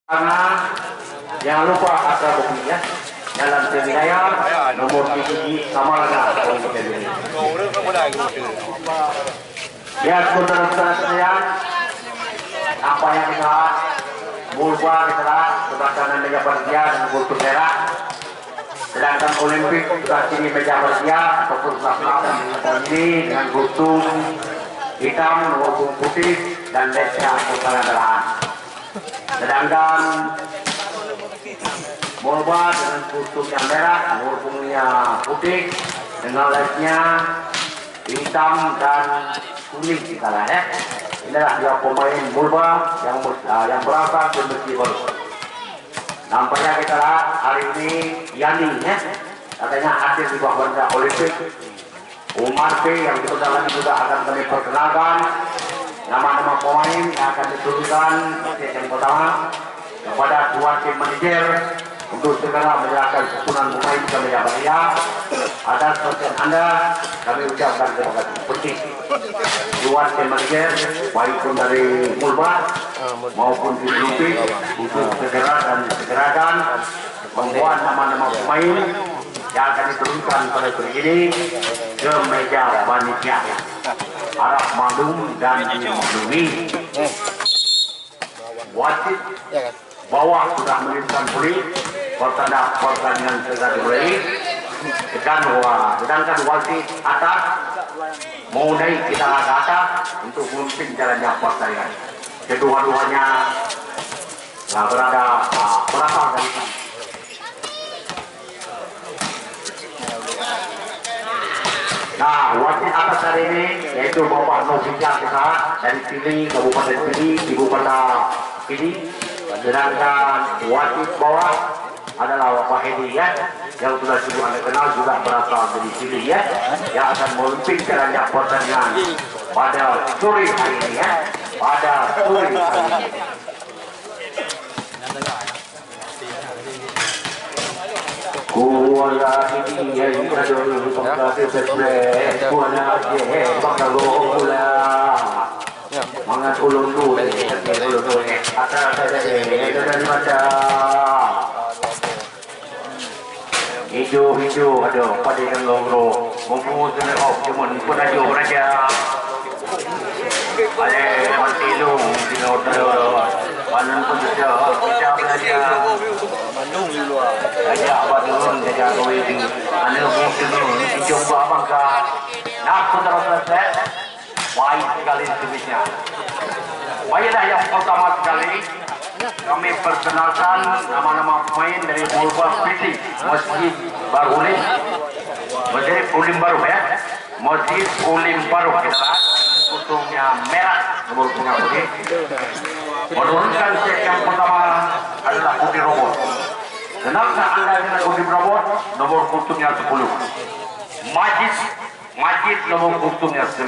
Karena jangan lupa ada buktinya jalan Jaya nomor 7 Samaraga. Ya saudara-saudara sekalian, apa yang kita mulpa kita berdasarkan meja persia dan kultur daerah. Sedangkan Olimpik sudah sini meja persia ataupun selatan ini dengan kultur hitam maupun putih dan lesnya kepala-kepalaan. Sedangkan Molba dengan kultur yang merah, maupun putih dengan lesnya hitam dan kuning kita lah ya. Inilah dia pemain Molba yang berasal dari Mesir. Nampaknya kita lihat hari ini Yani ya, katanya hadir di bawah bendera Olimpik. Umar P yang sebentar lagi juga akan kami perkenalkan nama-nama pemain yang akan diturunkan yang pertama kepada dua tim manajer untuk segera menyerahkan susunan pemain ke meja persia. Atas perhatian Anda kami ucapkan terima kasih. Seperti dua tim manajer baik pun dari Mulba maupun di Olimpik untuk segera dan segerakan membuat nama-nama pemain yang akan diturunkan pada hari ini ke meja panitia. Harap maklum dan dimaklumi. Wasit bawah sudah menunjukkan pulih pertanda pertandingan segera dimulai. Sedangkan wasit atas mau naik kita ke atas untuk memimpin jalannya pertandingan. Kedua-duanya berasal dari sana. Nah, wasit atas hari ini yaitu Bapak Novija kita dari Pili, Kabupaten Pili, Ibu Kota Pili. Sedangkan wasit bawah adalah Bapak Hedi ya, yang sudah Anda kenal juga berasal dari Pili ya, yang akan memimpin jalannya pertandingan pada sore hari ini ya, pada sore hari ini. Kuala ini yang kadang pangkat terberes, kuala je pangkat gula, mangat ulun tu, ulun tu, atas dari macam hijau, aduh, pada yang loro, mempunyai senek cuman pun aja beraja, ada mati lu, di luar panen pun kita belajar. Aja apa turun jaga koi ini, ane mungkin dicoba bangka. Nah, saudara-saudara, baik sekali sebetulnya. Baiklah yang pertama sekali kami perkenalkan nama-nama pemain dari Molba Piti, Masjid Barulim, Masjid Ulim Baru ya, Masjid Ulim Baru kita lihat, kutungnya merah, nomor punya putih. Menurunkan set yang pertama adalah Putih Robot. Kenalkan Anda dengan Putih Robot, nomor kutungnya 10. Majid nomor kutungnya 9.